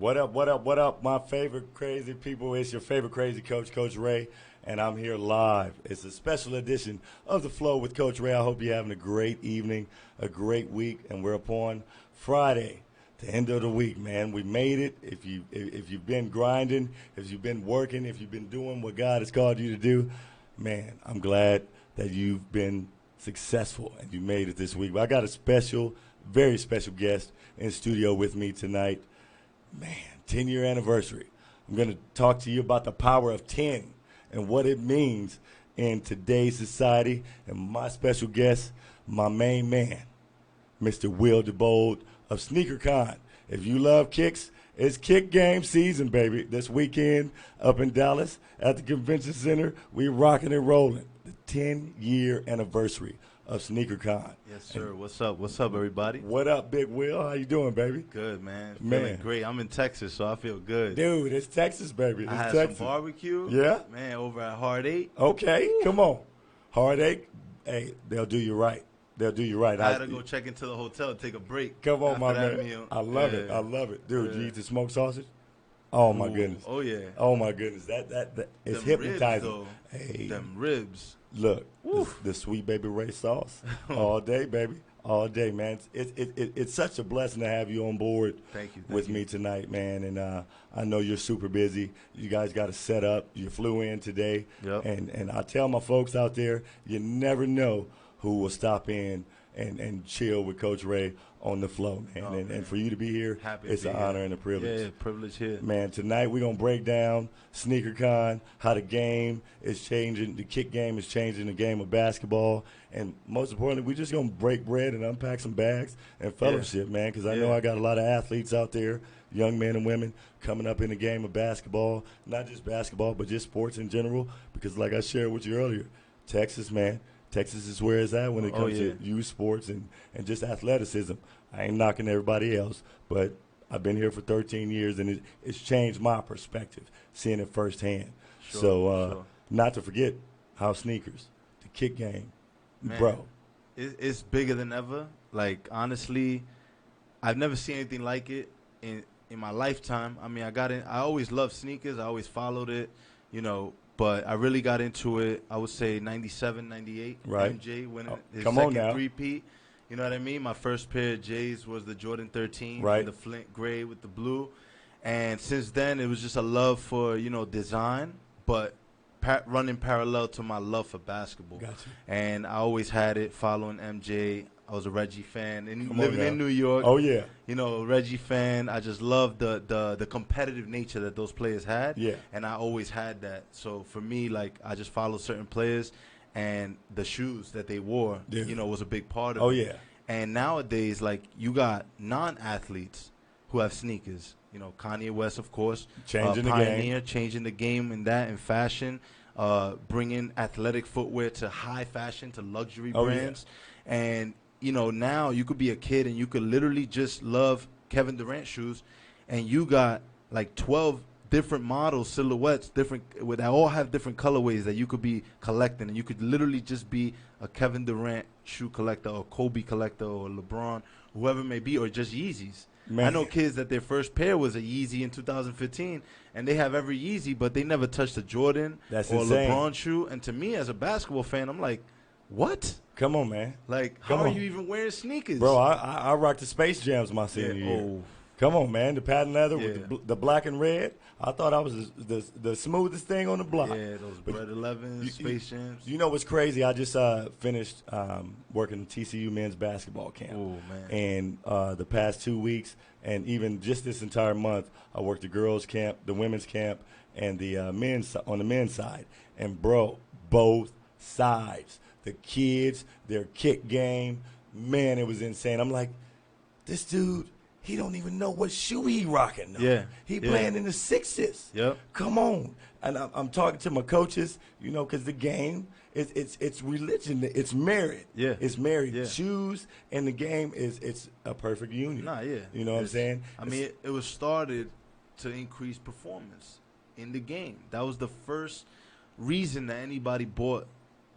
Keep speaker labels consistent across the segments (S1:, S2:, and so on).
S1: What up, what up, what up, my favorite crazy people? It's your favorite crazy coach, Coach Ray, and I'm here live. It's a special edition of The Flow with Coach Ray. I hope you're having a great evening, a great week, and we're upon Friday, the end of the week, man. We made it. If you've been grinding, if you've been working, if you've been doing what God has called you to do, man, I'm glad that you've been successful and you made it this week. But I got a special, very special guest in studio with me tonight. Man, 10-year anniversary. I'm going to talk to you about the power of 10 and what it means in today's society. And my special guest, my main man, Mr. Will Debord of SneakerCon. If you love kicks, it's kick game season, baby. This weekend up in Dallas at the Convention Center, we rocking and rolling. The 10-year anniversary of SneakerCon.
S2: Yes, sir. What's up? What's up, everybody?
S1: What up, Big Will? How you doing, baby?
S2: Good, man. Feeling great. I'm in Texas, so I feel good.
S1: Dude, it's Texas, baby. It's
S2: I had
S1: Texas.
S2: some barbecue.
S1: Yeah?
S2: Man, over at Hard 8.
S1: Okay, come on. Heartache, hey, they'll do you right. They'll do you right.
S2: I had to go check into the hotel and take a break.
S1: Come on, my man.
S2: Meal.
S1: I love it. I love it. Dude, you eat the smoked sausage? Oh, my goodness.
S2: Oh, yeah.
S1: Oh, my goodness. That it's
S2: Them
S1: hypnotizing.
S2: Ribs, though.
S1: Hey.
S2: Them ribs.
S1: Look, the Sweet Baby Ray sauce all day, baby. All day, man. It's such a blessing to have you on board
S2: Thank you.
S1: with me tonight, man. And I know you're super busy. You guys got to set up. You flew in today.
S2: Yep.
S1: And I tell my folks out there, you never know who will stop in and chill with Coach Ray on the flow, man.
S2: Oh, man.
S1: And for you to be here, it's an honor and a privilege.
S2: Yeah, privilege here.
S1: Man, tonight we're going to break down SneakerCon, how the game is changing, the kick game is changing the game of basketball. And most importantly, we're just going to break bread and unpack some bags and fellowship, man, because I know I got a lot of athletes out there, young men and women, coming up in the game of basketball, not just basketball, but just sports in general. Because like I shared with you earlier, Texas, man, Texas is where it's at when it comes to youth sports and just athleticism. I ain't knocking everybody else, but I've been here for 13 years, and it's changed my perspective, seeing it firsthand. Sure. Not to forget how sneakers, the kick game,
S2: Man,
S1: bro.
S2: It's bigger than ever. Like, honestly, I've never seen anything like it in my lifetime. I mean, I always loved sneakers. I always followed it, but I really got into it, I would say, 97, 98.
S1: Right.
S2: MJ winning his
S1: come on
S2: second
S1: now.
S2: three-peat. You know what I mean? My first pair of J's was the Jordan 13,
S1: right,
S2: the Flint gray with the blue. And since then, it was just a love for, design, but running parallel to my love for basketball.
S1: Gotcha.
S2: And I always had it following MJ. I was a Reggie fan. And living in New York.
S1: Oh, yeah.
S2: Reggie fan. I just loved the competitive nature that those players had.
S1: Yeah.
S2: And I always had that. So for me, like, I just followed certain players. And the shoes that they wore, was a big part of it.
S1: Oh, yeah.
S2: And nowadays, like, you got non-athletes who have sneakers. Kanye West, of course.
S1: Changing the
S2: pioneer,
S1: game.
S2: changing the game in that, in fashion. Bringing athletic footwear to high fashion, to luxury brands. Yeah. And, now you could be a kid and you could literally just love Kevin Durant shoes. And you got, like, 12 different models, silhouettes, that all have different colorways that you could be collecting, and you could literally just be a Kevin Durant shoe collector or Kobe collector or LeBron, whoever it may be, or just Yeezys. Man. I know kids that their first pair was a Yeezy in 2015, and they have every Yeezy, but they never touched a Jordan or LeBron shoe. And to me, as a basketball fan, I'm like, what?
S1: Come on, man.
S2: Like, how are you even wearing sneakers?
S1: Bro, I rocked the Space Jams my senior year.
S2: Oh.
S1: Come on, man. The patent leather with the black and red. I thought I was the smoothest thing on the block.
S2: Yeah, those Bread 11, Space Jams.
S1: You know what's crazy? I just finished working TCU men's basketball camp.
S2: Oh, man.
S1: And the past 2 weeks, and even just this entire month, I worked the girls' camp, the women's camp, and the men's on the men's side. And, bro, both sides. The kids, their kick game, man, it was insane. I'm like, this dude, he don't even know what shoe he rocking. Though.
S2: Yeah.
S1: He playing in the sixes.
S2: Yep.
S1: Come on. And I'm talking to my coaches, because the game, it's religion. It's married.
S2: Yeah.
S1: It's married.
S2: Yeah.
S1: Shoes and the game it's a perfect union.
S2: Nah, yeah.
S1: You know what I'm saying?
S2: I mean, it was started to increase performance in the game. That was the first reason that anybody bought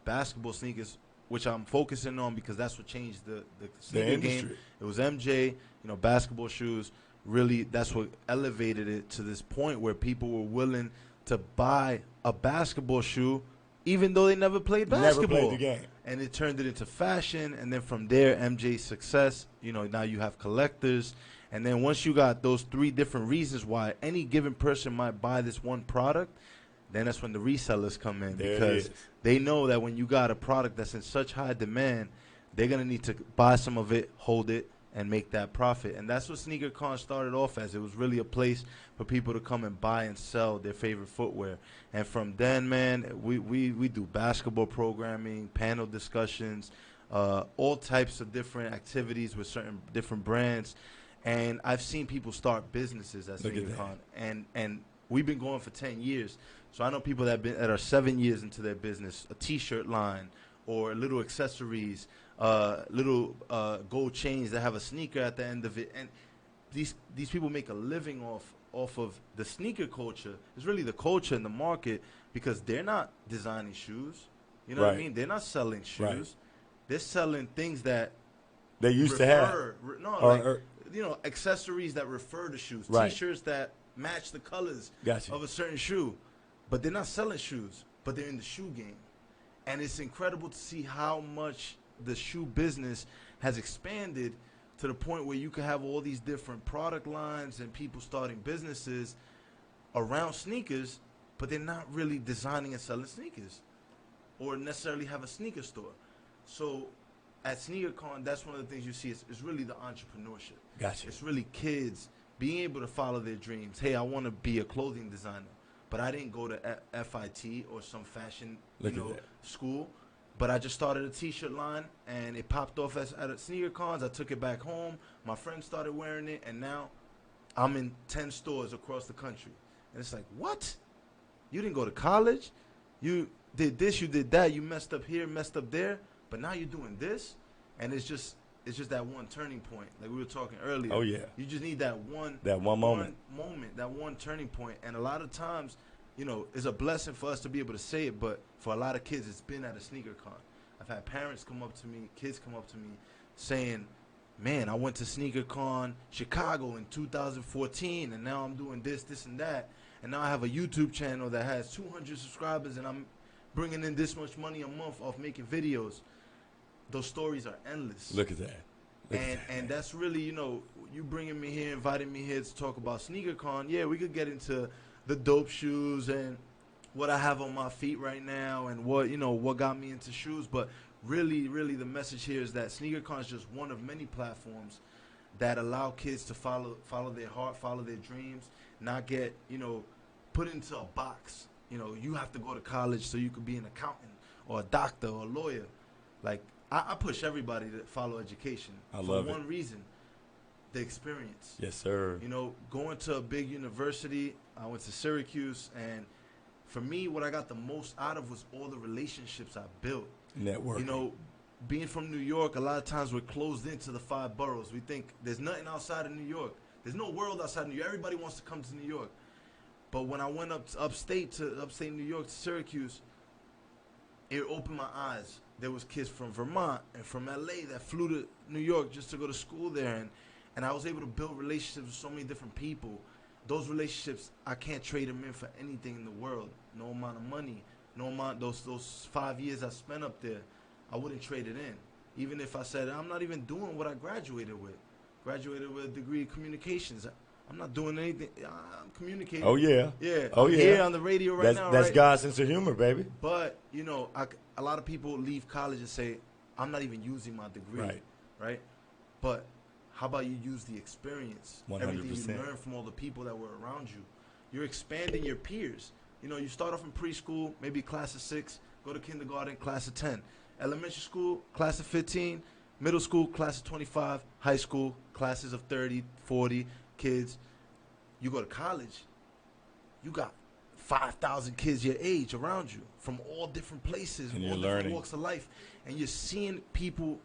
S2: basketball sneakers, which I'm focusing on because that's what changed the sneaker game. It was MJ, basketball shoes. really, that's what elevated it to this point where people were willing to buy a basketball shoe even though they never played basketball.
S1: Never played the game.
S2: And it turned it into fashion, and then from there, MJ's success, now you have collectors. And then once you got those 3 different reasons why any given person might buy this one product, then that's when the resellers come in.
S1: There
S2: because they know that when you got a product that's in such high demand, they're going to need to buy some of it, hold it, and make that profit. And that's what SneakerCon started off as. It was really a place for people to come and buy and sell their favorite footwear. And from then, man, we do basketball programming, panel discussions, all types of different activities with certain different brands. And I've seen people start businesses at SneakerCon. And we've been going for 10 years. So I know people that are 7 years into their business, a T-shirt line or little accessories, little gold chains that have a sneaker at the end of it. And these people make a living off of the sneaker culture. It's really the culture in the market because they're not designing shoes. You know what I mean? They're not selling shoes.
S1: Right.
S2: They're selling things that
S1: they used to have.
S2: Accessories that refer to shoes.
S1: Right.
S2: T-shirts that match the colors
S1: Gotcha.
S2: of a certain shoe. But they're not selling shoes, but they're in the shoe game. And it's incredible to see how much the shoe business has expanded to the point where you can have all these different product lines and people starting businesses around sneakers, but they're not really designing and selling sneakers or necessarily have a sneaker store. So at SneakerCon, that's one of the things you see is really the entrepreneurship.
S1: Gotcha.
S2: It's really kids being able to follow their dreams. Hey, I want to be a clothing designer, but I didn't go to FIT or some fashion school. But I just started a T-shirt line, and it popped off at SneakerCons. I took it back home. My friends started wearing it, and now I'm in 10 stores across the country. And it's like, what? You didn't go to college? You did this, you did that. You messed up here, messed up there, but now you're doing this? And it's just that one turning point, like we were talking earlier.
S1: Oh, yeah.
S2: You just need that one
S1: moment,
S2: that one turning point. And a lot of times, it's a blessing for us to be able to say it, but for a lot of kids, it's been at a SneakerCon. I've had parents come up to me, kids come up to me saying, man, I went to SneakerCon Chicago in 2014, and now I'm doing this, and that. And now I have a YouTube channel that has 200 subscribers, and I'm bringing in this much money a month off making videos. Those stories are endless.
S1: Look at that.
S2: And that's really, you bringing me here, inviting me here to talk about SneakerCon. Yeah, we could get into the dope shoes and what I have on my feet right now and what got me into shoes. But really, really the message here is that SneakerCon is just one of many platforms that allow kids to follow their heart, follow their dreams, not get, put into a box. You have to go to college so you could be an accountant or a doctor or a lawyer. Like, I push everybody to follow education.
S1: I love it.
S2: For one reason, the experience.
S1: Yes, sir.
S2: Going to a big university, I went to Syracuse, and for me, what I got the most out of was all the relationships I built.
S1: Networking.
S2: Being from New York, a lot of times we're closed into the 5 boroughs. We think there's nothing outside of New York. There's no world outside of New York. Everybody wants to come to New York. But when I went upstate New York to Syracuse, it opened my eyes. There was kids from Vermont and from LA that flew to New York just to go to school there, and I was able to build relationships with so many different people. Those relationships, I can't trade them in for anything in the world. No amount of money, no amount. Those 5 years I spent up there, I wouldn't trade it in. Even if I said I'm not even doing what I graduated with. Graduated with a degree in communications. I'm not doing anything. I'm communicating.
S1: Oh, yeah.
S2: Yeah.
S1: Oh,
S2: I'm
S1: yeah.
S2: here on the radio right now.
S1: That's
S2: right?
S1: God's sense of humor, baby.
S2: But, a lot of people leave college and say, I'm not even using my degree. Right? But how about you use the experience?
S1: 100%.
S2: Everything you learn from all the people that were around you. You're expanding your peers. You start off in preschool, maybe class of 6, go to kindergarten, class of 10. Elementary school, class of 15. Middle school, class of 25. High school, classes of 30, 40 kids. You go to college, you got 5,000 kids your age around you from all different places,
S1: and
S2: all
S1: you're
S2: different
S1: learning.
S2: walks of life. And you're seeing people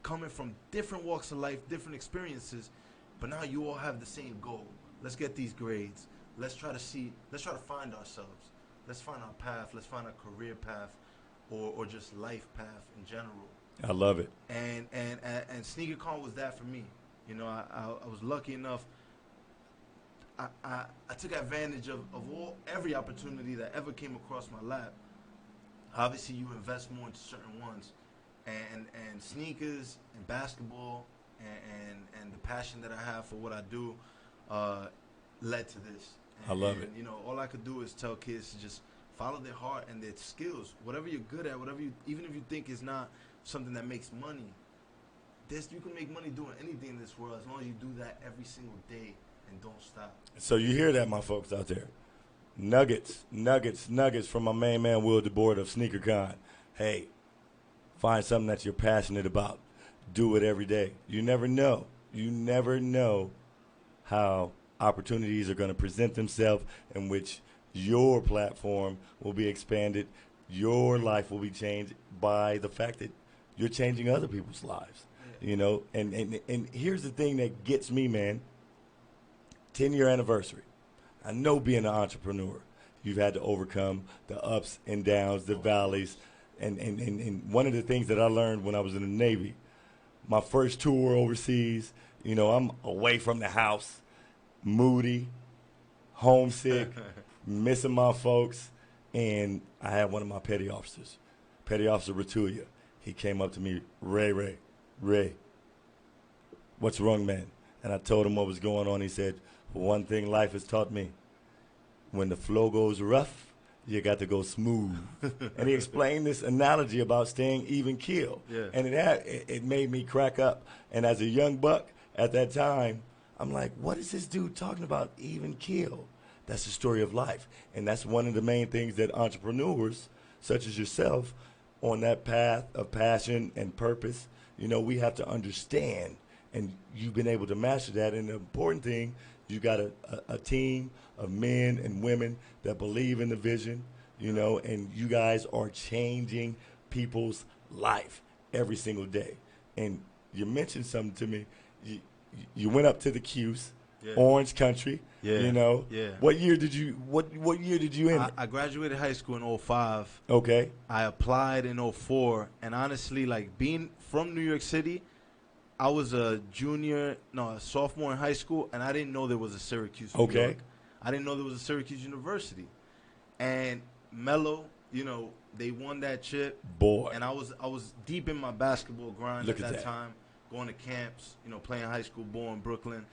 S2: coming from different walks of life, different experiences, but now you all have the same goal. Let's get these grades. Let's try to find ourselves. Let's find our path. Let's find a career path or just life path in general.
S1: I love it.
S2: And SneakerCon was that for me. I was lucky enough. I took advantage of every opportunity that ever came across my lap. Obviously, you invest more into certain ones, and sneakers and basketball and the passion that I have for what I do led to this.
S1: I love it.
S2: You know, all I could do is tell kids to just follow their heart and their skills. Whatever you're good at, even if you think it's not something that makes money, you can make money doing anything in this world as long as you do that every single day and don't stop.
S1: So you hear that, my folks out there. Nuggets from my main man, Will Debord of SneakerCon. Hey, find something that you're passionate about. Do it every day. You never know. You never know how opportunities are going to present themselves in which your platform will be expanded. Your life will be changed by the fact that you're changing other people's lives. You know, and here's the thing that gets me, man. 10-year anniversary. I know being an entrepreneur, you've had to overcome the ups and downs, the valleys. And one of the things that I learned when I was in the Navy, my first tour overseas, you know, I'm away from the house, moody, homesick, missing my folks. And I had one of my petty officers, Petty Officer Ratulia. He came up to me, Ray, what's wrong, man? And I told him what was going on. He said, one thing life has taught me, when the flow goes rough, you got to go smooth. And he explained this analogy about staying even keel.
S2: Yeah.
S1: And it made me crack up. And as a young buck at that time, I'm like, what is this dude talking about, even keel? That's the story of life. And that's one of the main things that entrepreneurs, such as yourself, on that path of passion and purpose, you know, we have to understand. And you've been able to master that. And the important thing, you got a team of men and women that believe in the vision, you know, and you guys are changing people's life every single day. And you mentioned something to me. You went up to the Q's,
S2: Yeah.
S1: Orange Country,
S2: Yeah.
S1: you know.
S2: Yeah.
S1: What year did you enter?
S2: I graduated high school in 05.
S1: Okay.
S2: I applied in 04. And honestly, like, being from New York City, I was a sophomore in high school, and I didn't know there was a Syracuse, New
S1: Okay.
S2: York. I didn't know there was a Syracuse University. And Melo, you know, they won that chip.
S1: Boy.
S2: And I was deep in my basketball grind
S1: Look
S2: at
S1: at
S2: that
S1: that.
S2: time, going to camps, you know, playing high school ball in Brooklyn.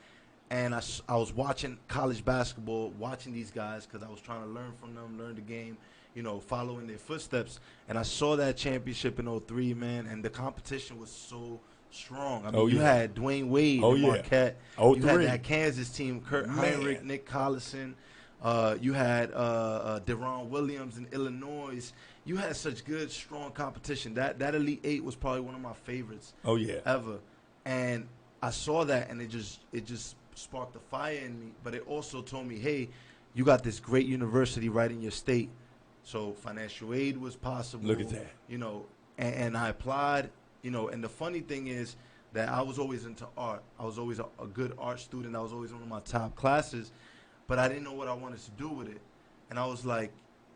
S2: And I was watching college basketball, watching these guys because I was trying to learn from them, learn the game, you know, following their footsteps. And I saw that championship in 03, man, and the competition was so strong. I mean, you had Dwayne Wade and Marquette. You had that Kansas team, Kurt Heinrich, Nick Collison. You had Deron Williams in Illinois. You had such good, strong competition. That Elite Eight was probably one of my favorites ever. And I saw that, and it just sparked a fire in me. But it also told me, hey, you got this great university right in your state. So financial aid was possible.
S1: Look at that.
S2: You know, and I applied. You know, and the funny thing is that I was always into art. I was always a good art student. I was always one of my top classes, but I didn't know what I wanted to do with it. And I was like,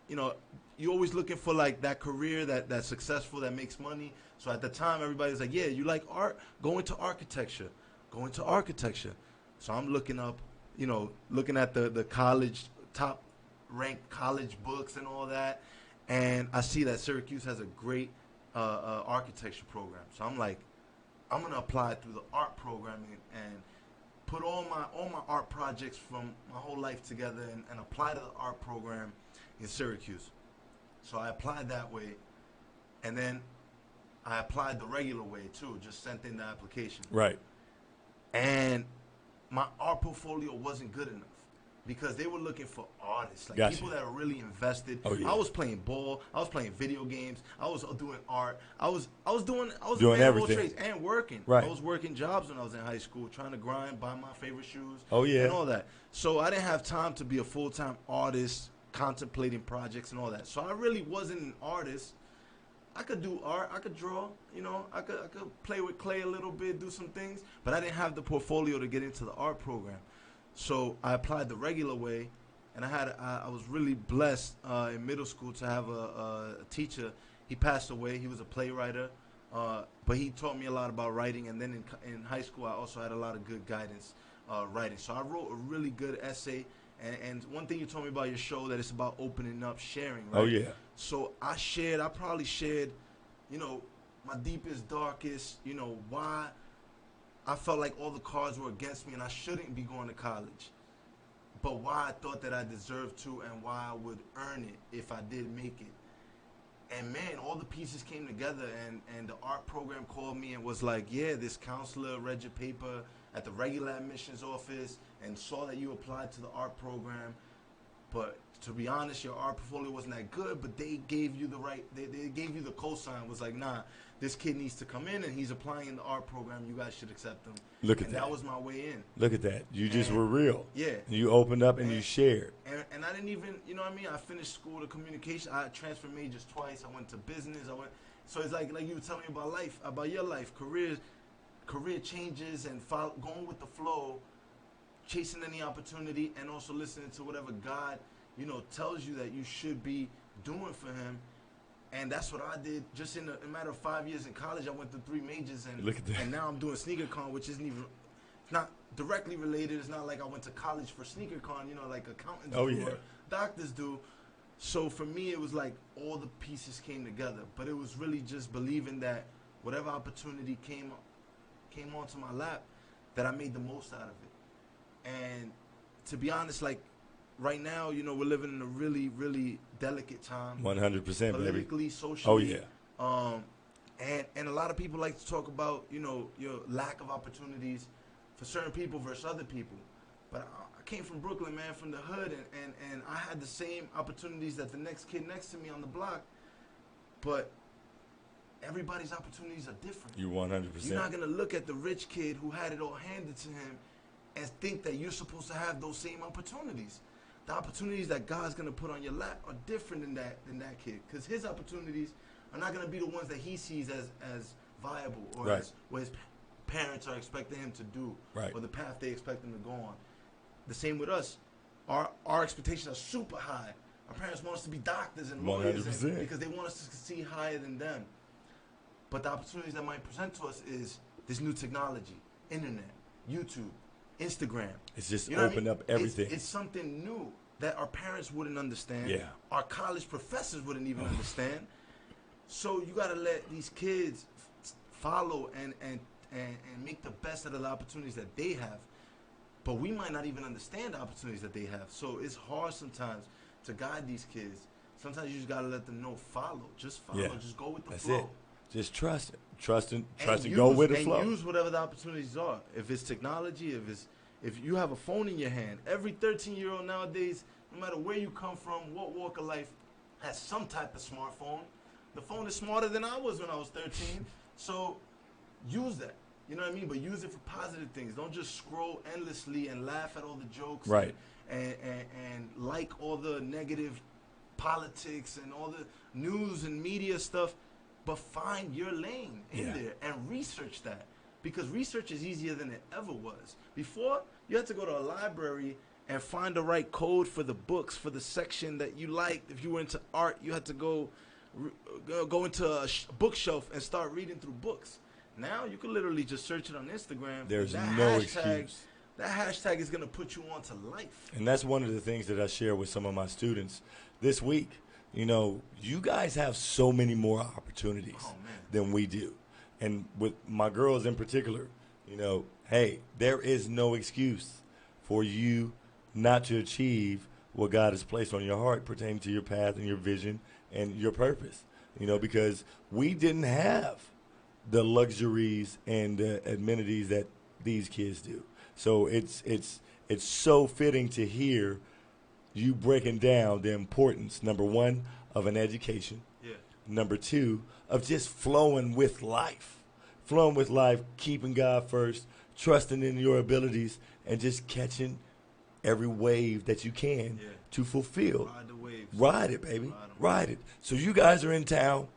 S2: you know, you're always looking for like that career that's successful, that makes money. So at the time, everybody's like, yeah, you like art? Go into architecture. Go into architecture. So I'm looking up, you know, looking at the college, top ranked college books and all that. And I see that Syracuse has a great architecture program. So I'm like, I'm gonna apply through the art program and put all my art projects from my whole life together and apply to the art program in Syracuse. So I applied that way, and then I applied the regular way too, just sent in the application.
S1: Right.
S2: And my art portfolio wasn't good enough because they were looking for artists, like
S1: Gotcha.
S2: people that are really invested.
S1: Oh, yeah.
S2: I was playing ball, I was playing video games, I was doing art, I was doing
S1: Doing
S2: a man of all
S1: everything.
S2: trades and working.
S1: Right.
S2: I was working jobs when I was in high school, trying to grind, buy my favorite shoes,
S1: Oh, yeah.
S2: and all that. So I didn't have time to be a full-time artist, contemplating projects and all that. So I really wasn't an artist. I could do art, I could draw, you know, I could play with clay a little bit, do some things, but I didn't have the portfolio to get into the art program. So I applied the regular way, and I was really blessed in middle school to have a teacher. He passed away. He was a playwright, but he taught me a lot about writing. And then in high school, I also had a lot of good guidance writing. So I wrote a really good essay. And one thing you told me about your show, that it's about opening up, sharing, right?
S1: Oh, yeah.
S2: So I probably shared, my deepest, darkest, why I felt like all the cards were against me and I shouldn't be going to college. But why I thought that I deserved to and why I would earn it if I did make it. And man, all the pieces came together, and the art program called me and was like, yeah, this counselor read your paper at the regular admissions office and saw that you applied to the art program. But to be honest, your art portfolio wasn't that good, but they gave you they gave you the cosign, was like, nah, this kid needs to come in and he's applying in the art program. You guys should accept him.
S1: Look at that.
S2: And that was my way in.
S1: Look at that. You just were real.
S2: Yeah.
S1: You opened up and you shared.
S2: And I didn't even, I finished school to communication. I transferred majors twice. I went to business. So it's like you were telling me about life, about your life, career changes and going with the flow, chasing any opportunity, and also listening to whatever God, tells you that you should be doing for him. And that's what I did. Just in a matter of 5 years in college, I went through 3 majors, and
S1: look at that.
S2: And now I'm doing SneakerCon, which isn't even, it's not directly related. It's not like I went to college for SneakerCon, like accountants do or doctors do. So for me, it was like all the pieces came together. But it was really just believing that whatever opportunity came onto my lap, that I made the most out of it. And to be honest, right now, we're living in a really, really delicate time.
S1: 100%,
S2: politically,
S1: baby.
S2: socially.
S1: Oh,
S2: yeah. And a lot of people like to talk about, your lack of opportunities for certain people versus other people. But I came from Brooklyn, man, from the hood, and I had the same opportunities that the next kid next to me on the block. But everybody's opportunities are different.
S1: You 100%.
S2: You're not going to look at the rich kid who had it all handed to him and think that you're supposed to have those same opportunities. The opportunities that God's going to put on your lap are different than that kid, because his opportunities are not going to be the ones that he sees as viable or as what his parents are expecting him to do, or the path they expect him to go on. The same with us. Our expectations are super high. Our parents want us to be doctors and lawyers because they want us to succeed higher than them. But the opportunities that might present to us is this new technology, internet, YouTube, Instagram.
S1: It's just opened up everything.
S2: It's something new that our parents wouldn't understand.
S1: Yeah.
S2: Our college professors wouldn't even understand. So you got to let these kids follow and make the best out of the opportunities that they have. But we might not even understand the opportunities that they have. So it's hard sometimes to guide these kids. Sometimes you just got to let them know, follow. Just follow. Yeah. Just go with the flow.
S1: It. Just trust it. Trust and go with the flow.
S2: And use whatever the opportunities are. If it's technology, if you have a phone in your hand, every 13-year-old nowadays, no matter where you come from, what walk of life, has some type of smartphone. The phone is smarter than I was when I was 13. So use that. You know what I mean? But use it for positive things. Don't just scroll endlessly and laugh at all the jokes.
S1: Right.
S2: And like all the negative politics and all the news and media stuff. But find your lane in there and research that. Because research is easier than it ever was. Before, you had to go to a library and find the right code for the books, for the section that you liked. If you were into art, you had to go into a bookshelf and start reading through books. Now, you can literally just search it on Instagram.
S1: There's no excuse.
S2: That hashtag is going to put you on to life.
S1: And that's one of the things that I share with some of my students this week. You guys have so many more opportunities than we do. And with my girls in particular, hey, there is no excuse for you not to achieve what God has placed on your heart pertaining to your path and your vision and your purpose. Because we didn't have the luxuries and the amenities that these kids do. So it's so fitting to hear you breaking down the importance, number one, of an education.
S2: Yeah.
S1: Number two, of just flowing with life. Flowing with life, keeping God first, trusting in your abilities, and just catching every wave that you can to fulfill.
S2: Ride the waves.
S1: Ride it, baby. Ride it. So you guys are in town,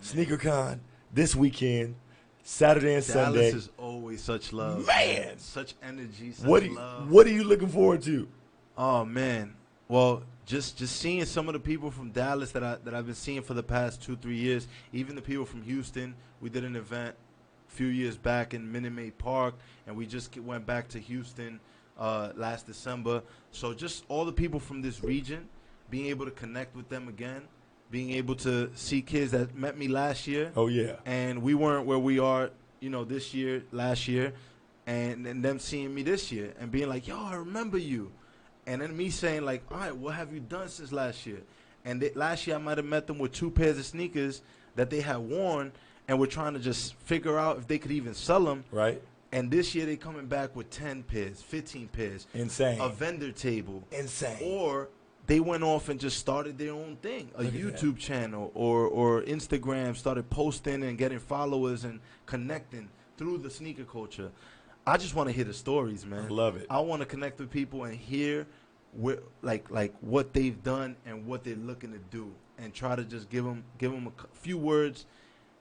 S1: SneakerCon, this weekend, Saturday and Sunday.
S2: Dallas is always such love.
S1: Man.
S2: Such energy, such love.
S1: What are you looking forward to?
S2: Oh, man. Well, just seeing some of the people from Dallas that I've been seeing for the past 2-3 years, even the people from Houston. We did an event few years back in Minute Maid Park, and we just went back to Houston last December. So just all the people from this region, being able to connect with them again, being able to see kids that met me last year.
S1: Oh, yeah.
S2: And we weren't where we are, this year, last year, and them seeing me this year and being like, yo, I remember you. And then me saying like, all right, what have you done since last year? And last year I might have met them with 2 pairs of sneakers that they had worn, and we're trying to just figure out if they could even sell them.
S1: Right.
S2: And this year they coming back with 10 pairs, 15 pairs.
S1: Insane.
S2: A vendor table.
S1: Insane.
S2: Or they went off and just started their own thing, a YouTube channel or Instagram, started posting and getting followers and connecting through the sneaker culture. I just want to hear the stories, man.
S1: I love it.
S2: I want to connect with people and hear like what they've done and what they're looking to do, and try to just give them a few words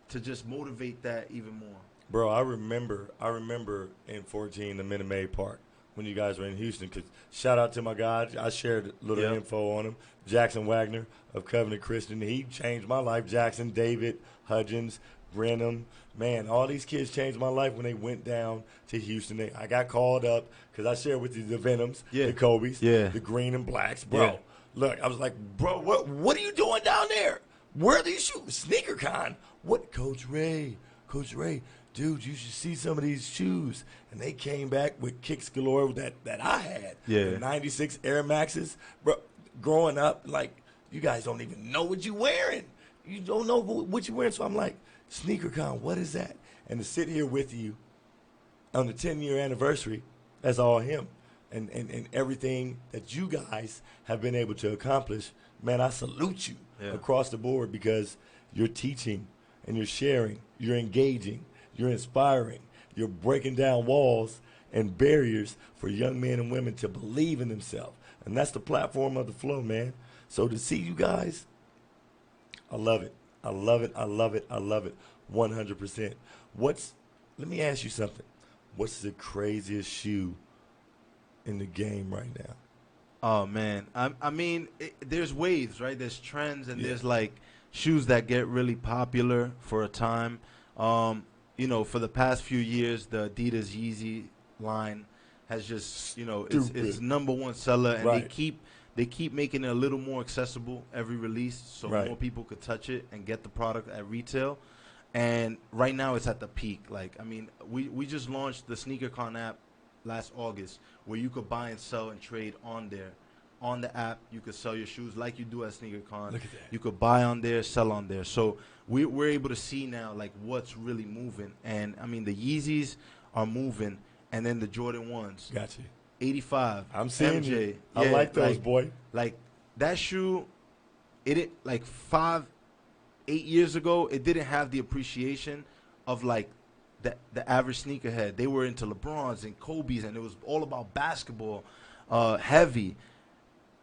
S2: to just motivate that even more.
S1: Bro, I remember in 14 the Minute Maid Park when you guys were in Houston. Cause shout out to my guy, I shared a little info on him, Jackson Wagner of Covenant Christian. He changed my life. Jackson, David, Hudgens, Brenham, man, all these kids changed my life when they went down to Houston. I got called up because I shared with you the Venoms, the Kobe's, the green and blacks. Bro, look, I was like, bro, what are you doing down there? Where are these shoes? SneakerCon. What? Coach Ray, dude, you should see some of these shoes. And they came back with kicks galore that I had.
S2: Yeah.
S1: The 96 Air Maxes. Bro, growing up, like, you guys don't even know what you're wearing. You don't know what you're wearing. So I'm like, SneakerCon, what is that? And to sit here with you on the 10-year anniversary, that's all him. And everything that you guys have been able to accomplish, man, I salute you across the board, because you're teaching and you're sharing, you're engaging, you're inspiring, you're breaking down walls and barriers for young men and women to believe in themselves. And that's the platform of the flow, man. So to see you guys, I love it. I love it. I love it. I love it. 100%. Let me ask you something. What's the craziest shoe in the game right now?
S2: Oh, man. I mean, there's waves, right? There's trends, and there's, like, shoes that get really popular for a time. For the past few years, the Adidas Yeezy line has just, it's number one seller, and they keep making it a little more accessible every release, so more people could touch it and get the product at retail. And right now it's at the peak. Like, I mean, we just launched the SneakerCon app last August, where you could buy and sell and trade on there. On the app, you could sell your shoes like you do at SneakerCon.
S1: Look at that.
S2: You could buy on there, sell on there. So we're able to see now, like, what's really moving. And, I mean, the Yeezys are moving, and then the Jordan 1s.
S1: Gotcha.
S2: 85.
S1: I'm seeing
S2: MJ.
S1: you. I like those, boy.
S2: Like, that shoe, like 5-8 years ago, it didn't have the appreciation of, like, the average sneakerhead. They were into LeBrons and Kobe's, and it was all about basketball, heavy.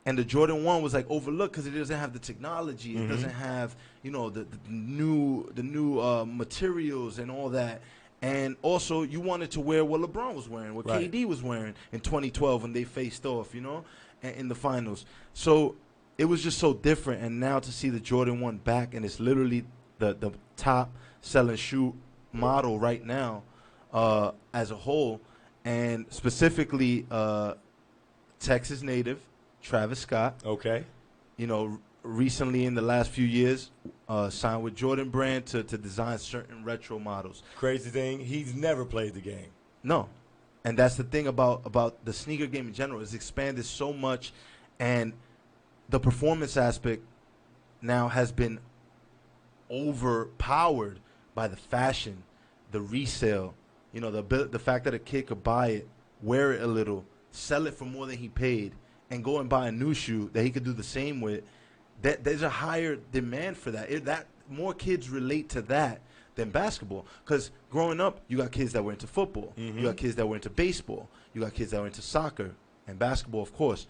S2: And the Jordan 1 was, like, overlooked because it doesn't have the technology. It doesn't have, the new materials and all that. And also, you wanted to wear what LeBron was wearing, what KD was wearing in 2012 when they faced off, in the finals. So it was just so different. And now to see the Jordan 1 back, and it's literally the top selling shoe model right now as a whole. And specifically, Texas native Travis Scott.
S1: Okay.
S2: Recently in the last few years, signed with Jordan Brand to design certain retro models.
S1: Crazy thing, he's never played the game.
S2: No. And that's the thing about the sneaker game in general. It's expanded so much, and the performance aspect now has been overpowered by the fashion, the resale, the fact that a kid could buy it, wear it a little, sell it for more than he paid, and go and buy a new shoe that he could do the same with. That there's a higher demand for that. That more kids relate to that than basketball. Because growing up, you got kids that were into football. You got kids that were into baseball. You got kids that were into soccer and basketball, of course.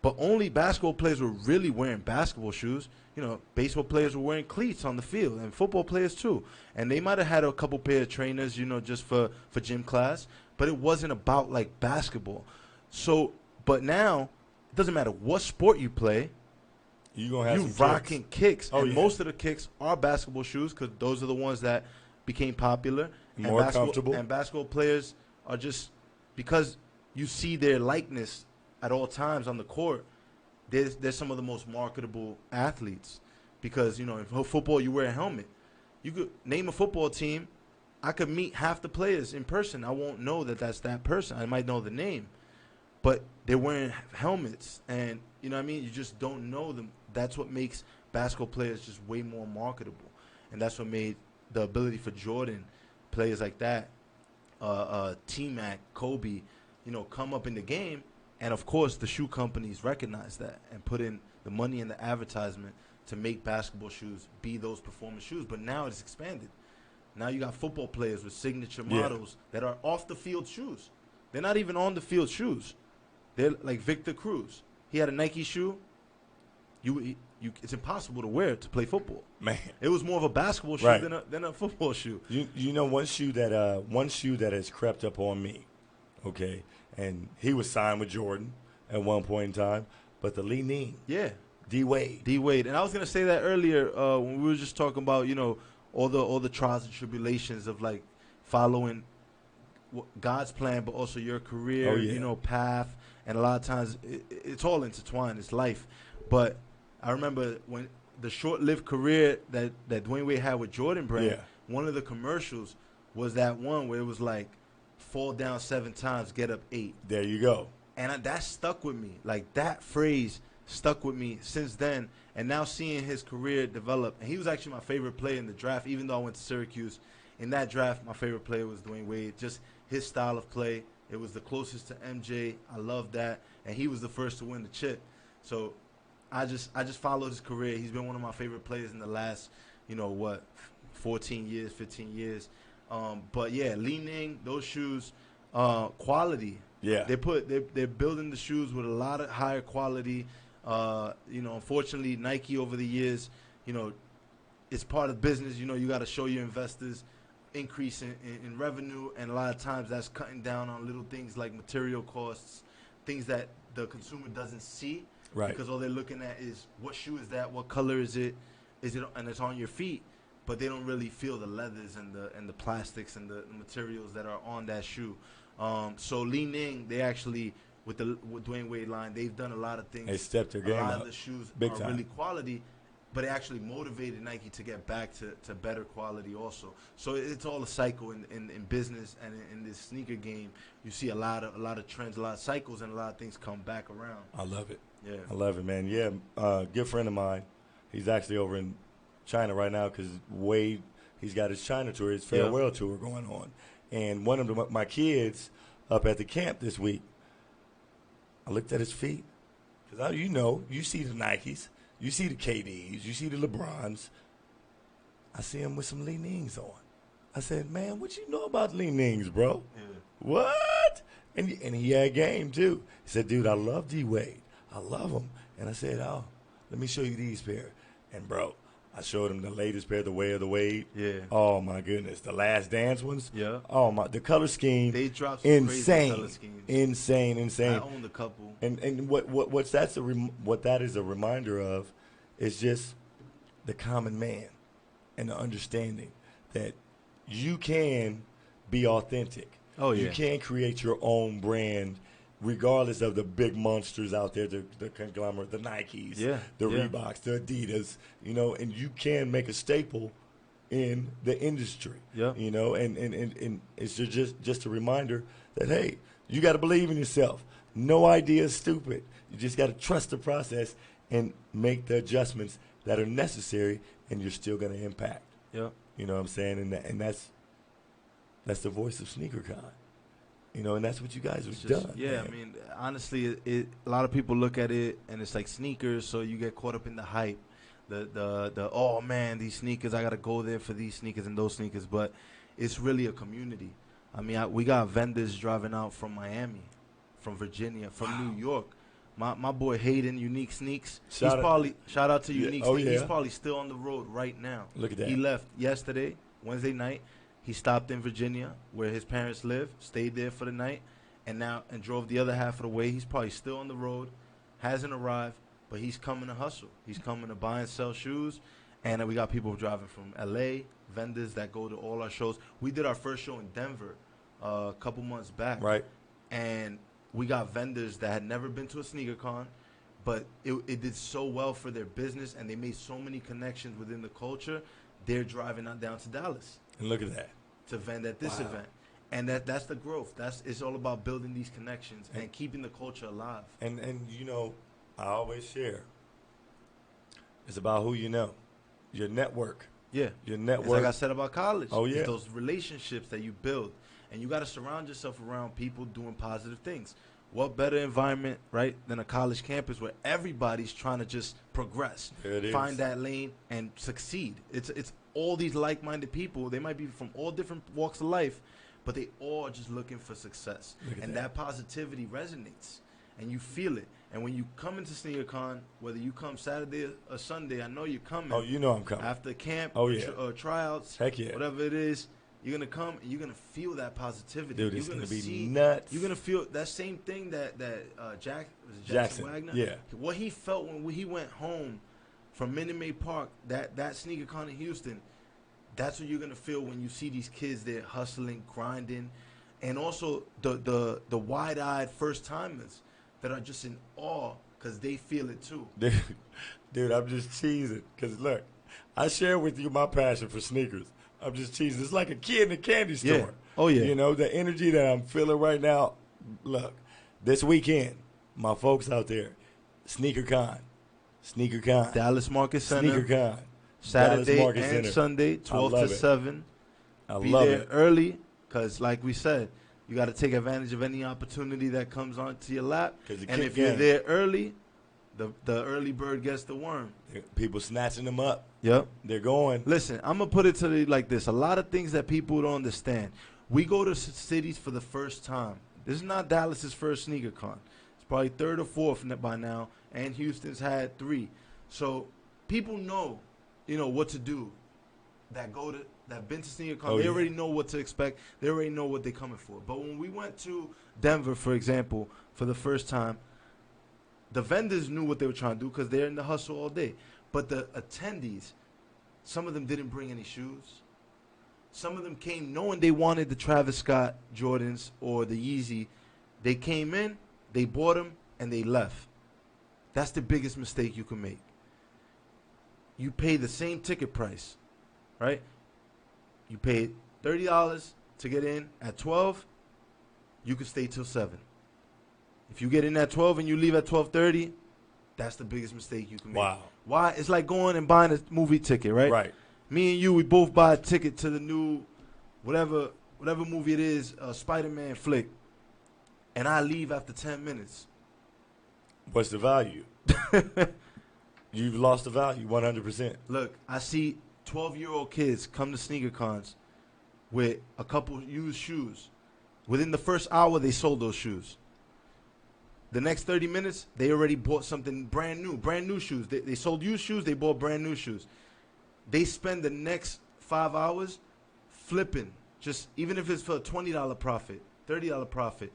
S2: But only basketball players were really wearing basketball shoes. Baseball players were wearing cleats on the field, and football players too. And they might have had a couple pair of trainers, just for gym class. But it wasn't about, like, basketball. So, but now, it doesn't matter what sport you play.
S1: You're going to have
S2: some rocking kicks.
S1: Oh,
S2: and most of the kicks are basketball shoes, because those are the ones that became popular.
S1: More comfortable.
S2: And basketball players are just, because you see their likeness at all times on the court, they're some of the most marketable athletes. Because, in football, you wear a helmet. You could name a football team. I could meet half the players in person. I won't know that that's that person. I might know the name. But they're wearing helmets. And, you know what I mean? You just don't know them. That's what makes basketball players just way more marketable. And that's what made the ability for Jordan, players like that, T-Mac, Kobe, come up in the game. And, of course, the shoe companies recognize that and put in the money in the advertisement to make basketball shoes be those performance shoes. But now it's expanded. Now you got football players with signature models that are off-the-field shoes. They're not even on-the-field shoes. They're like Victor Cruz. He had a Nike shoe. It's impossible to wear to play football.
S1: Man,
S2: it was more of a basketball shoe than a football shoe.
S1: One shoe that has crept up on me, okay, and he was signed with Jordan at one point in time, but the Li Ning, D-Wade,
S2: and I was gonna say that earlier when we were just talking about all the trials and tribulations of like following God's plan, but also your career, path, and a lot of times it's all intertwined. It's life, but I remember when the short-lived career that Dwayne Wade had with Jordan Brand, one of the commercials was that one where it was like, fall down 7 times, get up 8.
S1: There you go.
S2: And that stuck with me. Like, that phrase stuck with me since then. And now seeing his career develop, and he was actually my favorite player in the draft, even though I went to Syracuse. In that draft, my favorite player was Dwayne Wade. Just his style of play. It was the closest to MJ. I love that. And he was the first to win the chip. So I just followed his career. He's been one of my favorite players in the last, 14 years, 15 years. But yeah, Li Ning, those shoes, quality.
S1: Yeah.
S2: They're building the shoes with a lot of higher quality. Unfortunately, Nike over the years, it's part of business. You got to show your investors increase in revenue, and a lot of times that's cutting down on little things like material costs, things that the consumer doesn't see.
S1: Right.
S2: Because all they're looking at is what shoe is that, what color is it, and it's on your feet, but they don't really feel the leathers and the plastics and the materials that are on that shoe. So Li Ning, they actually with Dwayne Wade line, they've done a lot of things.
S1: They stepped their game up.
S2: A lot of the shoes
S1: Big
S2: are
S1: time.
S2: really quality, but it actually motivated Nike to get back to better quality also. So it's all a cycle in business and in this sneaker game. You see a lot of trends, a lot of cycles, and a lot of things come back around.
S1: I love it.
S2: Yeah,
S1: I love it, man. Yeah, good friend of mine. He's actually over in China right now because Wade, he's got his China tour, his farewell tour going on. And one of my kids up at the camp this week, I looked at his feet because you see the Nikes, you see the KDs, you see the LeBrons. I see him with some Li Nings on. I said, man, what you know about Li Nings, bro?
S2: Yeah.
S1: What? And he had game too. He said, dude, I love D-Wade. I love him. And I said, oh, let me show you these pair. And, bro, I showed him the latest pair, the Way of the Wade.
S2: Yeah.
S1: Oh, my goodness. The Last Dance ones.
S2: Yeah.
S1: Oh, the color scheme.
S2: They dropped some crazy color schemes.
S1: Insane.
S2: I owned a couple.
S1: And what that is a reminder of is just the common man and the understanding that you can be authentic.
S2: Oh, yeah.
S1: You can create your own brand regardless of the big monsters out there, the conglomerate, the Nikes, the Reeboks, the Adidas, and you can make a staple in the industry, and it's just a reminder that, hey, you got to believe in yourself. No idea is stupid. You just got to trust the process and make the adjustments that are necessary, and you're still going to impact.
S2: Yeah.
S1: You know what I'm saying? And that's the voice of SneakerCon. And that's what you guys have done.
S2: Yeah,
S1: man.
S2: I mean, honestly, a lot of people look at it and it's like sneakers, so you get caught up in the hype. The oh man, these sneakers, I gotta go there for these sneakers and those sneakers, but it's really a community. I mean, we got vendors driving out from Miami, from Virginia, from New York. My boy Hayden, Unique Sneaks. Shout out to Unique Sneaks.
S1: Yeah.
S2: He's probably still on the road right now.
S1: Look at that.
S2: He left yesterday, Wednesday night. He stopped in Virginia, where his parents live, stayed there for the night, and drove the other half of the way. He's probably still on the road, hasn't arrived, but he's coming to hustle. He's coming to buy and sell shoes, And we got people driving from LA, vendors that go to all our shows. We did our first show in Denver a couple months back.
S1: Right.
S2: And we got vendors that had never been to a sneaker con, but it did so well for their business, and they made so many connections within the culture. They're driving on down to Dallas.
S1: And look at that.
S2: To vend at this event. And that's the growth. It's all about building these connections and keeping the culture alive.
S1: And you know, I always share. It's about who you know. Your network.
S2: Yeah.
S1: Your network.
S2: It's like I said about college.
S1: Oh, yeah.
S2: It's those relationships that you build. And you got to surround yourself around people doing positive things. What better environment, right, than a college campus where everybody's trying to just progress, find that lane, and succeed. It's all these like-minded people. They might be from all different walks of life, but they all are just looking for success. And that positivity resonates, and you feel it. And when you come into SneakerCon, whether you come Saturday or Sunday, I know you're coming.
S1: Oh, you know I'm coming.
S2: After camp, tryouts,
S1: heck yeah,
S2: whatever it is. You're going to come and you're going to feel that positivity.
S1: Dude, it's going to be nuts.
S2: You're going to feel that same thing that Jackson Wagner?
S1: Yeah.
S2: What he felt when he went home from Minute Maid Park, that SneakerCon in Houston, that's what you're going to feel when you see these kids there hustling, grinding, and also the wide-eyed first-timers that are just in awe because they feel it too.
S1: Dude, I'm just cheesing because, look, I share with you my passion for sneakers. I'm just cheesing. It's like a kid in a candy store.
S2: Yeah. Oh, yeah.
S1: You know, the energy that I'm feeling right now. Look, this weekend, my folks out there, SneakerCon.
S2: Dallas Market Center.
S1: SneakerCon.
S2: Saturday
S1: Market
S2: and
S1: Center.
S2: Sunday, 12 to 7.
S1: Be there
S2: early because, like we said, you got to take advantage of any opportunity that comes onto your lap. And if you're there early, the early bird gets the worm.
S1: People snatching them up.
S2: Yep.
S1: They're going.
S2: Listen, I'm going to put it to you like this. A lot of things that people don't understand. We go to cities for the first time. This is not Dallas's first SneakerCon. It's probably third or fourth by now, and Houston's had 3. So people know, what to do. That been to SneakerCon, they already know what to expect. They already know what they're coming for. But when we went to Denver, for example, for the first time, the vendors knew what they were trying to do because they're in the hustle all day. But the attendees, some of them didn't bring any shoes. Some of them came knowing they wanted the Travis Scott Jordans or the Yeezy. They came in, they bought them, and they left. That's the biggest mistake you can make. You pay the same ticket price, right? You paid $30 to get in at 12. You can stay till 7. If you get in at 12 and you leave at 12:30, that's the biggest mistake you can make.
S1: Wow.
S2: Why? It's like going and buying a movie ticket, right?
S1: Right.
S2: Me and you, we both buy a ticket to the new, whatever movie it is, Spider-Man flick, and I leave after 10 minutes.
S1: What's the value? You've lost the value 100%.
S2: Look, I see 12-year-old kids come to SneakerCons with a couple used shoes. Within the first hour, they sold those shoes. The next 30 minutes, they already bought something brand new shoes. They sold used shoes, they bought brand new shoes. They spend the next 5 hours flipping, just even if it's for a $20 profit, $30 profit,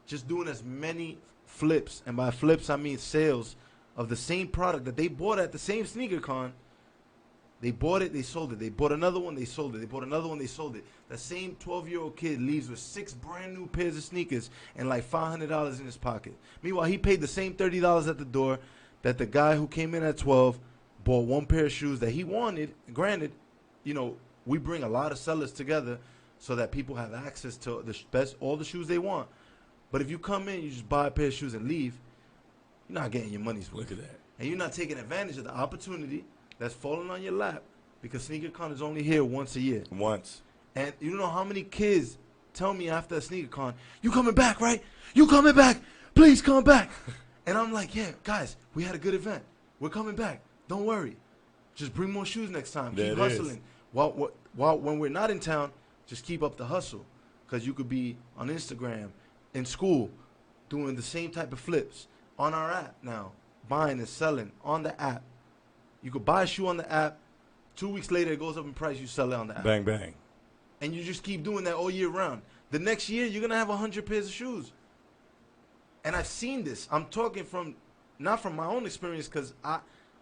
S2: just doing as many flips. And by flips, I mean sales of the same product that they bought at the same SneakerCon. They bought it, they sold it. They bought another one, they sold it. They bought another one, they sold it. The same 12-year-old kid leaves with 6 brand new pairs of sneakers and like $500 in his pocket. Meanwhile, he paid the same $30 at the door that the guy who came in at 12 bought one pair of shoes that he wanted. Granted, we bring a lot of sellers together so that people have access to all the shoes they want. But if you come in, you just buy a pair of shoes and leave, you're not getting your money's worth.
S1: Look at that.
S2: And you're not taking advantage of the opportunity that's falling on your lap because SneakerCon is only here once a year.
S1: Once.
S2: And you know how many kids tell me after a SneakerCon, you coming back, right? You coming back. Please come back. And I'm like, yeah, guys, we had a good event. We're coming back. Don't worry. Just bring more shoes next time. Keep hustling. While when we're not in town, just keep up the hustle because you could be on Instagram, in school, doing the same type of flips on our app now, buying and selling on the app. You could buy a shoe on the app. 2 weeks later, it goes up in price. You sell it on the app.
S1: Bang, bang.
S2: And you just keep doing that all year round. The next year, you're going to have 100 pairs of shoes. And I've seen this. I'm talking not from my own experience because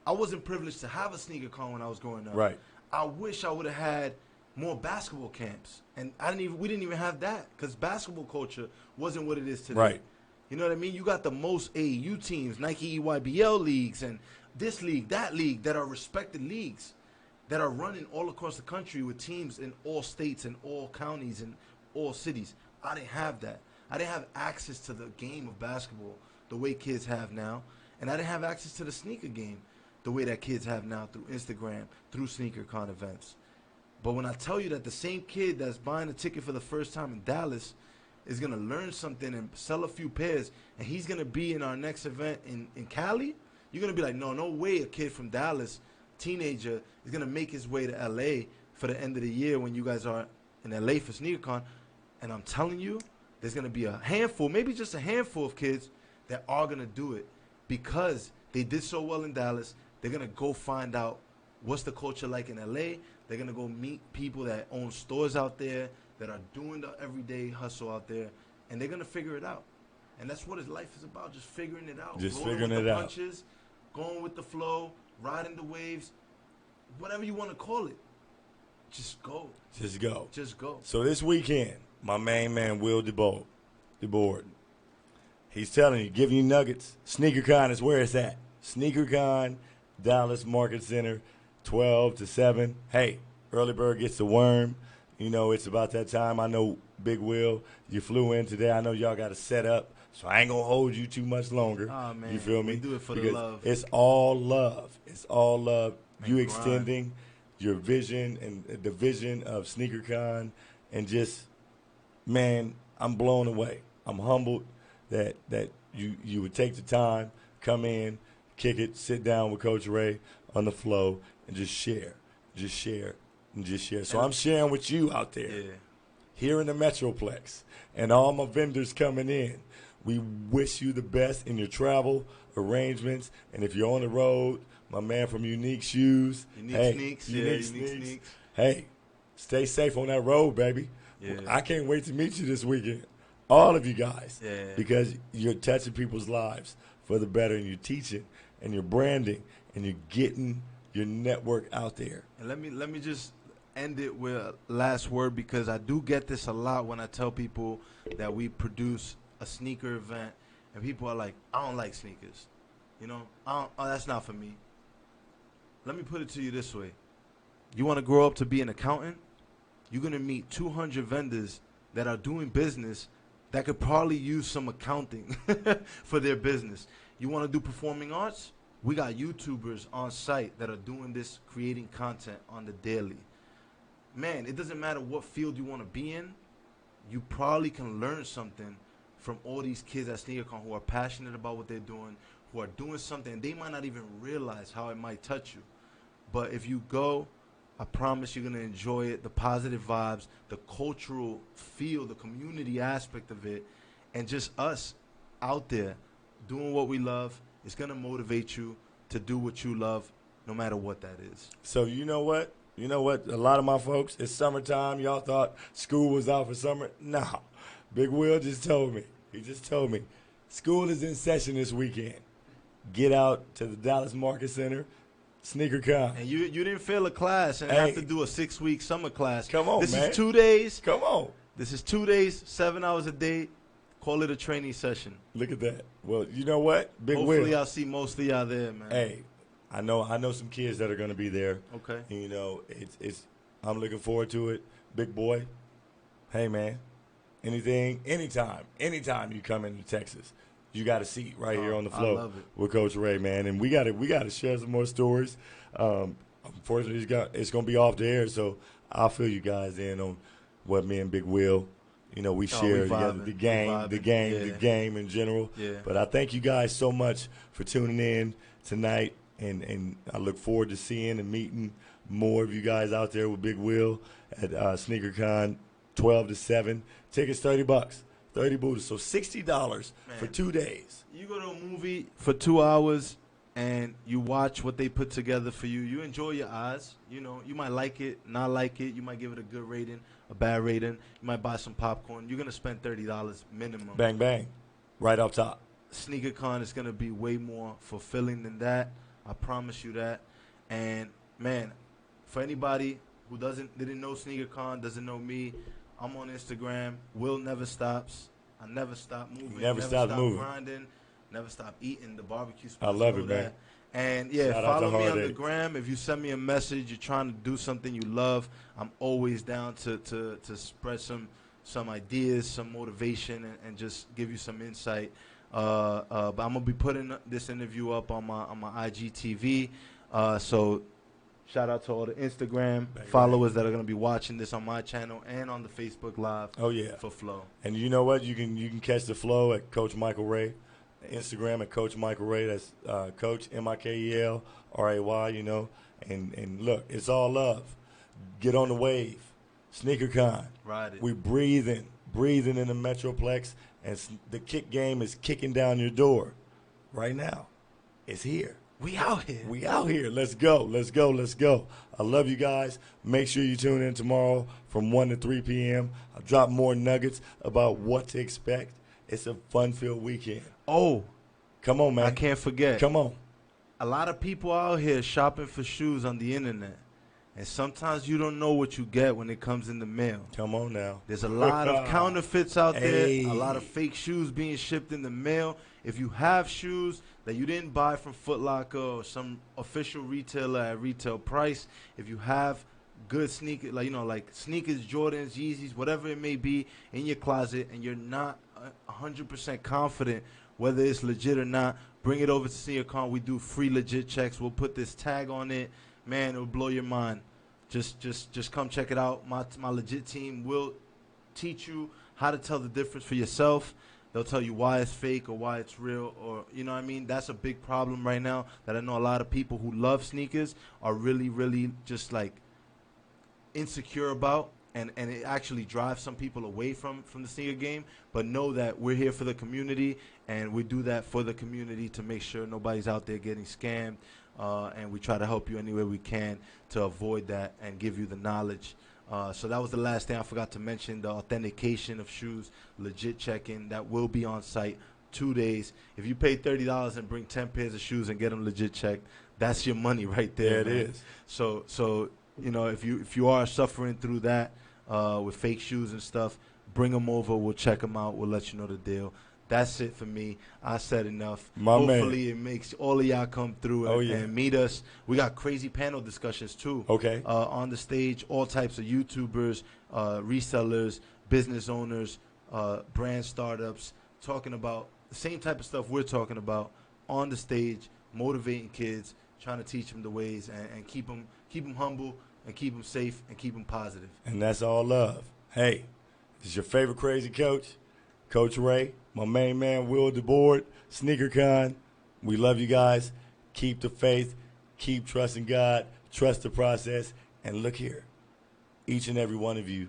S2: I wasn't privileged to have a sneaker con when I was growing up.
S1: Right.
S2: I wish I would have had more basketball camps, and we didn't even have that because basketball culture wasn't what it is today.
S1: Right.
S2: You know what I mean? You got the most AAU teams, Nike EYBL leagues, and this league, that league, that are respected leagues that are running all across the country with teams in all states and all counties and all cities. I didn't have that. I didn't have access to the game of basketball the way kids have now, and I didn't have access to the sneaker game the way that kids have now through Instagram, through SneakerCon events. But when I tell you that the same kid that's buying a ticket for the first time in Dallas is going to learn something and sell a few pairs, and he's going to be in our next event in Cali, you're going to be like, no way a kid from Dallas, teenager, is going to make his way to L.A. for the end of the year when you guys are in L.A. for SneakerCon. And I'm telling you, there's going to be a handful, maybe just a handful of kids that are going to do it because they did so well in Dallas. They're going to go find out what's the culture like in L.A. They're going to go meet people that own stores out there, that are doing the everyday hustle out there, and they're going to figure it out. And that's what his life is about, just figuring it out.
S1: Just
S2: rolling
S1: figuring
S2: with
S1: it
S2: the
S1: out.
S2: punches, going with the flow, riding the waves, whatever you want to call it. Just go.
S1: Just go.
S2: Just go.
S1: So this weekend, my main man, Will Debord, he's telling you, giving you nuggets. SneakerCon is where it's at. SneakerCon, Dallas Market Center, 12 to 7. Hey, early bird gets the worm. You know, it's about that time. I know, Big Will, you flew in today. I know y'all got to set up, so I ain't going to hold you too much longer.
S2: Oh, man.
S1: You feel me?
S2: We do it for
S1: because
S2: the love.
S1: It's all love. It's all love.
S2: And
S1: You
S2: grind.
S1: extending your vision and the vision of SneakerCon, and just, man, I'm blown away. I'm humbled that you would take the time, come in, kick it, sit down with Coach Ray on the flow, and just share. So I'm sharing with you out there, here in the Metroplex, and all my vendors coming in. We wish you the best in your travel arrangements, and if you're on the road, my man from Unique Shoes,
S2: Unique Sneaks.
S1: Hey, stay safe on that road, baby.
S2: Yeah.
S1: I can't wait to meet you this weekend, all of you guys,
S2: Yeah.
S1: because you're touching people's lives for the better, and you're teaching, and you're branding, and you're getting your network out there.
S2: And let me just end it with a last word, because I do get this a lot when I tell people that we produce a sneaker event, and people are like, I don't like sneakers. You know, that's not for me. Let me put it to you this way. You want to grow up to be an accountant? You're going to meet 200 vendors that are doing business that could probably use some accounting for their business. You want to do performing arts? We got YouTubers on site that are doing this, creating content on the daily. Man, it doesn't matter what field you want to be in. You probably can learn something from all these kids at SneakerCon who are passionate about what they're doing, who are doing something. They might not even realize how it might touch you. But if you go, I promise you're going to enjoy it, the positive vibes, the cultural feel, the community aspect of it, and just us out there doing what we love. It's going to motivate you to do what you love, no matter what that is.
S1: So you know what? A lot of my folks, it's summertime. Y'all thought school was out for summer. No. Big Will just told me. He just told me. School is in session this weekend. Get out to the Dallas Market Center, SneakerCon.
S2: And you didn't fail a class and have to do a 6-week summer class.
S1: Come on,
S2: this
S1: man.
S2: This is 2 days.
S1: Come on.
S2: This is 2 days, 7 hours a day. Call it a training session.
S1: Look at that. Well, you know what? Big Will.
S2: Hopefully I'll see most of y'all there, man.
S1: Hey, I know some kids that are going to be there.
S2: Okay.
S1: And, you know, I'm looking forward to it. Big boy, hey, man, anytime you come into Texas, you got a seat right here on the floor.
S2: I love it.
S1: With Coach Ray, man. And we got to share some more stories. Unfortunately, it's going to be off the air, so I'll fill you guys in on what me and Big Will, you know, we share together, the game in general.
S2: Yeah.
S1: But I thank you guys so much for tuning in tonight, and I look forward to seeing and meeting more of you guys out there with Big Will at SneakerCon, 12 to 7. Tickets $30, 30 Buddhas, so $60 for 2 days.
S2: You go to a movie for 2 hours and you watch what they put together for you. You enjoy your eyes. You know, you might like it, not like it. You might give it a good rating, a bad rating. You might buy some popcorn. You're going to spend $30 minimum.
S1: Bang, bang, right up top.
S2: SneakerCon is going to be way more fulfilling than that. I promise you that. And, man, for anybody who didn't know SneakerCon, doesn't know me, I'm on Instagram. Will never stops. I never stop moving.
S1: Never stop moving.
S2: Grinding. Never stop eating. The barbecue
S1: I
S2: spots.
S1: love it, man.
S2: And, yeah,
S1: Shout out to
S2: follow me on
S1: Hard
S2: the
S1: Eight.
S2: gram. If you send me a message, you're trying to do something you love, I'm always down to spread some ideas, some motivation, and just give you some insight. But I'm going to be putting this interview up on my IGTV. So shout out to all the Instagram followers that are going to be watching this on my channel and on the Facebook Live.
S1: Oh, yeah.
S2: For Flow.
S1: And you know what? You can catch the Flow at Coach Michael Ray. Instagram at Coach Michael Ray. That's Coach MIKELRAY, you know. And look, it's all love. Get on the wave. SneakerCon.
S2: Ride it.
S1: We breathing in the Metroplex, and the kick game is kicking down your door right now. It's here.
S2: We out here.
S1: We out here. Let's go. Let's go. Let's go. I love you guys. Make sure you tune in tomorrow from 1 to 3 p.m. I'll drop more nuggets about what to expect. It's a fun-filled weekend.
S2: Oh.
S1: Come on, man.
S2: I can't forget.
S1: Come on.
S2: A lot of people out here shopping for shoes on the internet. And sometimes you don't know what you get when it comes in the mail.
S1: Come on now.
S2: There's a lot of counterfeits out there,
S1: Hey.
S2: a lot of fake shoes being shipped in the mail. If you have shoes that you didn't buy from Foot Locker or some official retailer at retail price, if you have good sneakers, like sneakers, Jordans, Yeezys, whatever it may be in your closet, and you're not 100% confident whether it's legit or not, bring it over to SneakerCon. We do free legit checks. We'll put this tag on it. Man, it'll blow your mind. Just come check it out. My legit team will teach you how to tell the difference for yourself. They'll tell you why it's fake or why it's real, or you know what I mean? That's a big problem right now that I know a lot of people who love sneakers are really, really just like insecure about, and it actually drives some people away from the sneaker game. But know that we're here for the community, and we do that for the community to make sure nobody's out there getting scammed. And we try to help you any way we can to avoid that and give you the knowledge. So that was the last thing I forgot to mention, the authentication of shoes, legit check-in. That will be on site 2 days. If you pay $30 and bring 10 pairs of shoes and get them legit checked, that's your money right there.
S1: There it is.
S2: So you know, if you are suffering through that with fake shoes and stuff, bring them over. We'll check them out. We'll let you know the deal. That's it for me. I said enough. Hopefully it makes all of y'all come through and meet us. We got crazy panel discussions too.
S1: Okay.
S2: On the stage, all types of YouTubers, resellers, business owners, brand startups, talking about the same type of stuff we're talking about on the stage, motivating kids, trying to teach them the ways, and keep them humble, and keep them safe, and keep them positive.
S1: And that's all love. Hey, this is your favorite crazy coach, Coach Ray. My main man, Will Debord, SneakerCon. We love you guys. Keep the faith. Keep trusting God. Trust the process. And look here. Each and every one of you,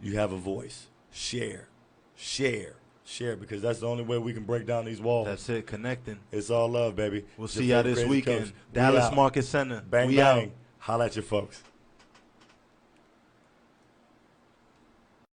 S1: you have a voice. Share. Because that's the only way we can break down these walls.
S2: That's it, connecting.
S1: It's all love, baby.
S2: We'll see y'all this weekend.
S1: Coach.
S2: Dallas Market Center.
S1: Bang, bang. Holla at your folks.